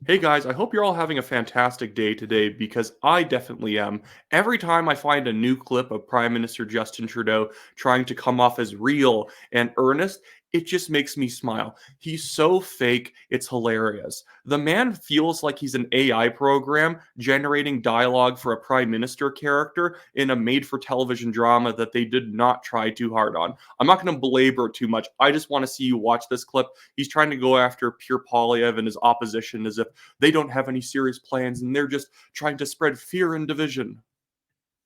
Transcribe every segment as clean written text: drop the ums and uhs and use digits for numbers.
Hey guys, I hope you're all having a fantastic day today because I definitely am. Every time I find a new clip of Prime Minister Justin Trudeau trying to come off as real and earnest, it just makes me smile. He's so fake, it's hilarious. The man feels like he's an AI program generating dialogue for a Prime Minister character in a made for television drama that they did not try too hard on. I'm not going to belabor it too much. I just want to see you watch this clip. He's trying to go after Pierre Poilievre and his opposition as if they don't have any serious plans and they're just trying to spread fear and division.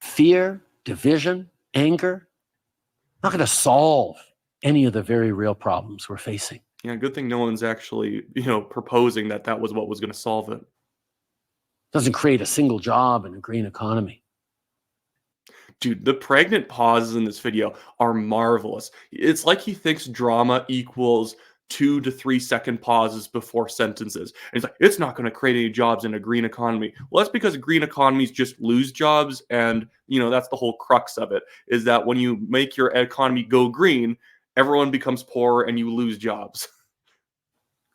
Fear, division, anger, not going to solve any of the very real problems we're facing. Yeah, good thing no one's actually, proposing that that was what was going to solve it. Doesn't create a single job in a green economy. Dude, the pregnant pauses in this video are marvelous. It's like he thinks drama equals 2 to 3 second pauses before sentences. And he's like, it's not going to create any jobs in a green economy. Well, that's because green economies just lose jobs. And, that's the whole crux of it, is that when you make your economy go green, everyone becomes poor and you lose jobs.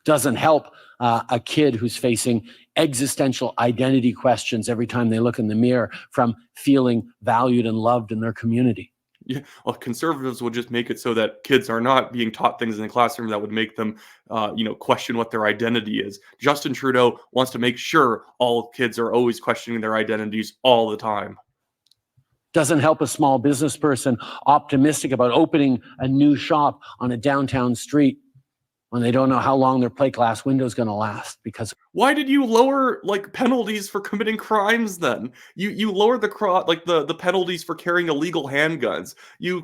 Doesn't help a kid who's facing existential identity questions every time they look in the mirror from feeling valued and loved in their community. Yeah, well, conservatives will just make it so that kids are not being taught things in the classroom that would make them, question what their identity is. Justin Trudeau wants to make sure all kids are always questioning their identities all the time. Doesn't help a small business person optimistic about opening a new shop on a downtown street when they don't know how long their plate glass window is going to last. Because why did you lower penalties for committing crimes then? You lowered the penalties for carrying illegal handguns. You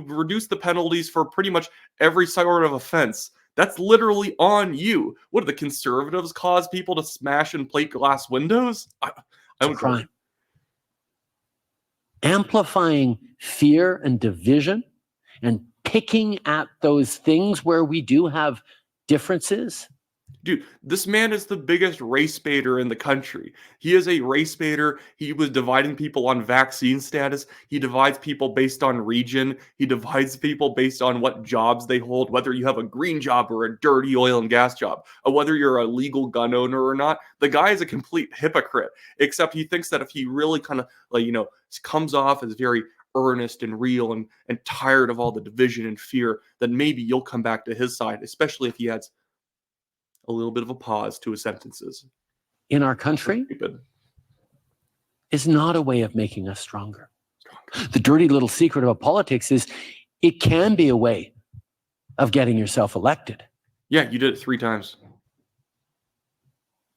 reduced the penalties for pretty much every sort of offense. That's literally on you. What do the conservatives cause people to smash and plate glass windows? I would crime. Amplifying fear and division and picking at those things where we do have differences. Dude, this man is the biggest race baiter in the country. He is a race baiter. He was dividing people on vaccine status. He divides people based on region. He divides people based on what jobs they hold, whether you have a green job or a dirty oil and gas job, or whether you're a legal gun owner or not. The guy is a complete hypocrite, except he thinks that if he really kind of comes off as very earnest and real and tired of all the division and fear, then maybe you'll come back to his side, especially if he adds a little bit of a pause to his sentences. In our country is not a way of making us stronger. The dirty little secret about politics is it can be a way of getting yourself elected. Yeah, you did it 3 times.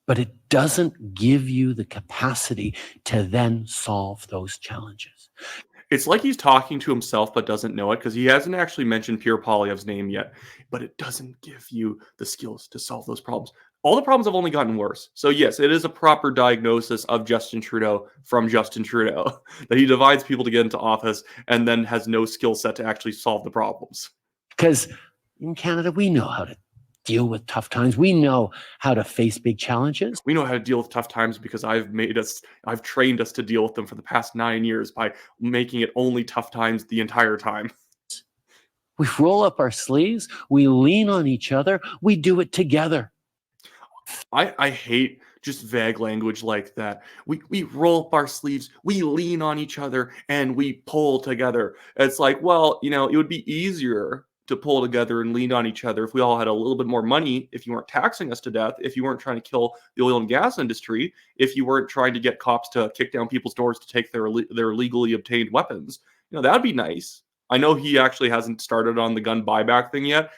But it doesn't give you the capacity to then solve those challenges. It's like he's talking to himself but doesn't know it because he hasn't actually mentioned Pierre Poilievre's name yet. But it doesn't give you the skills to solve those problems. All the problems have only gotten worse. So yes, it is a proper diagnosis of Justin Trudeau from Justin Trudeau that he divides people to get into office and then has no skill set to actually solve the problems. Because in Canada, we know how to deal with tough times. We know how to face big challenges. We know how to deal with tough times because I've trained us to deal with them for the past 9 years by making it only tough times the entire time. We roll up our sleeves, we lean on each other, we do it together. I hate just vague language like that. We roll up our sleeves, we lean on each other, and we pull together. It's like, well, it would be easier to pull together and lean on each other if we all had a little bit more money, if you weren't taxing us to death, if you weren't trying to kill the oil and gas industry, if you weren't trying to get cops to kick down people's doors to take their legally obtained weapons. That'd be nice. I know he actually hasn't started on the gun buyback thing yet,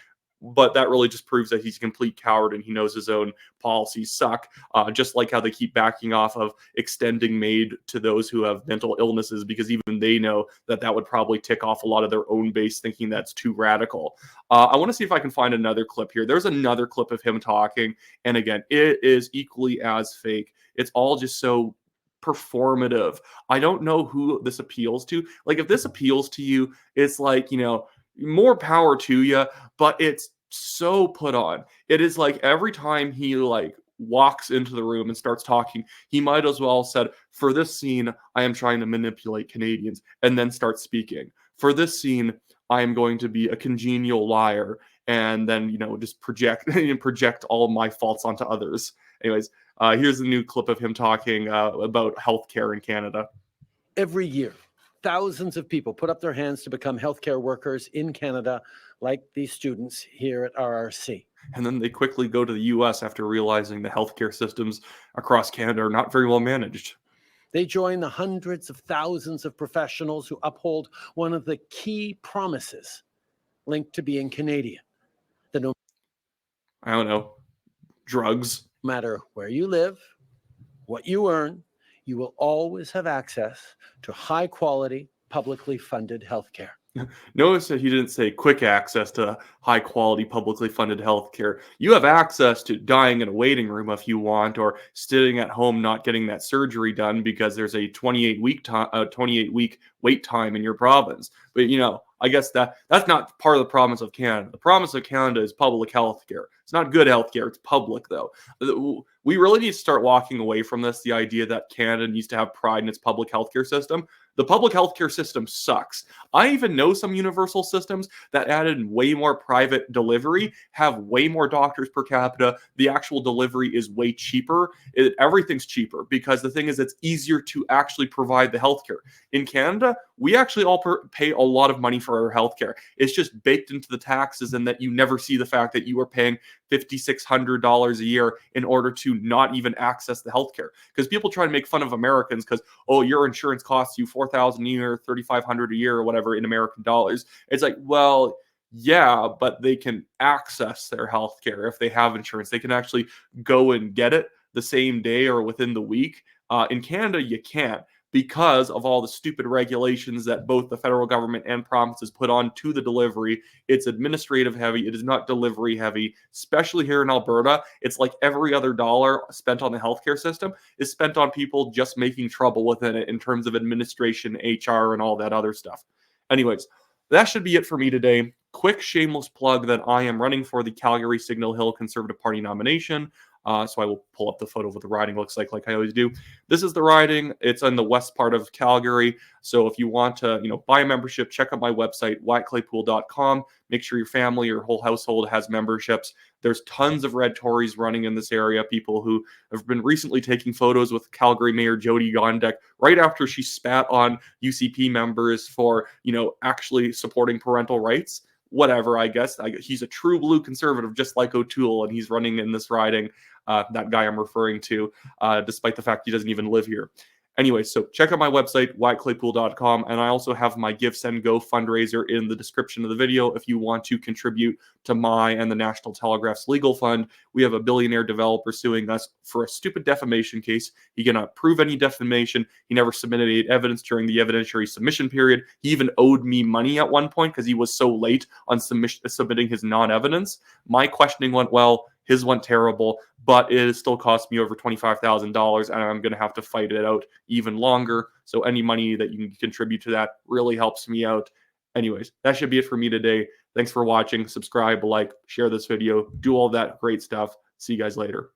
but that really just proves that he's a complete coward and he knows his own policies suck, just like how they keep backing off of extending MAID to those who have mental illnesses because even they know that that would probably tick off a lot of their own base thinking that's too radical. I want to see if I can find another clip here. There's another clip of him talking, and again, it is equally as fake. It's all just so performative. I don't know who this appeals to. If this appeals to you, it's more power to you, but it's so put on. It is like every time he walks into the room and starts talking, he might as well said, for this scene, I am trying to manipulate Canadians, and then start speaking. For this scene, I am going to be a congenial liar, and then, just project all my faults onto others. Anyways, here's a new clip of him talking about healthcare in Canada. Every year, thousands of people put up their hands to become healthcare workers in Canada, like these students here at RRC. And then they quickly go to the US after realizing the healthcare systems across Canada are not very well managed. They join the hundreds of thousands of professionals who uphold one of the key promises linked to being Canadian. That no I don't know, drugs. matter where you live, what you earn, you will always have access to high quality, publicly funded healthcare. Notice that he didn't say quick access to high quality, publicly funded healthcare. You have access to dying in a waiting room if you want, or sitting at home not getting that surgery done because there's a 28-week wait time in your province. But I guess that's not part of the promise of Canada. The promise of Canada is public health care. It's not good health care. It's public, though. We really need to start walking away from this, the idea that Canada needs to have pride in its public healthcare system. The public healthcare system sucks. I even know some universal systems that added way more private delivery, have way more doctors per capita. The actual delivery is way cheaper. Everything's cheaper because the thing is, it's easier to actually provide the healthcare. In Canada, we actually all pay a lot of money for our healthcare. It's just baked into the taxes, and that you never see the fact that you are paying $5,600 a year in order to not even access the healthcare. Because people try to make fun of Americans because, oh, your insurance costs you $4,000 a year, $3,500 a year, or whatever in American dollars. It's like, well, yeah, but they can access their healthcare if they have insurance. They can actually go and get it the same day or within the week. In Canada, you can't, because of all the stupid regulations that both the federal government and provinces put on to the delivery. It's administrative heavy. It is not delivery heavy, especially here in Alberta. It's like every other dollar spent on the healthcare system is spent on people just making trouble within it in terms of administration, HR, and all that other stuff. Anyways, that should be it for me today. Quick shameless plug that I am running for the Calgary Signal Hill Conservative Party nomination. So I will pull up the photo of what the riding looks like I always do. This is the riding. It's in the west part of Calgary. So if you want to, buy a membership, check out my website, wyattclaypool.com. Make sure your family, your whole household has memberships. There's tons of red Tories running in this area, people who have been recently taking photos with Calgary Mayor Jody Gondek right after she spat on UCP members for, actually supporting parental rights. Whatever, I guess. He's a true blue conservative, just like O'Toole, and he's running in this riding, that guy I'm referring to, despite the fact he doesn't even live here. Anyway, so check out my website, wyattclaypool.com, and I also have my Give, Send, Go fundraiser in the description of the video if you want to contribute to my and the National Telegraph's legal fund. We have a billionaire developer suing us for a stupid defamation case. He cannot prove any defamation. He never submitted any evidence during the evidentiary submission period. He even owed me money at one point because he was so late on submitting his non-evidence. My questioning went well. His went terrible, but it still cost me over $25,000, and I'm going to have to fight it out even longer. So any money that you can contribute to that really helps me out. Anyways, that should be it for me today. Thanks for watching. Subscribe, like, share this video, do all that great stuff. See you guys later.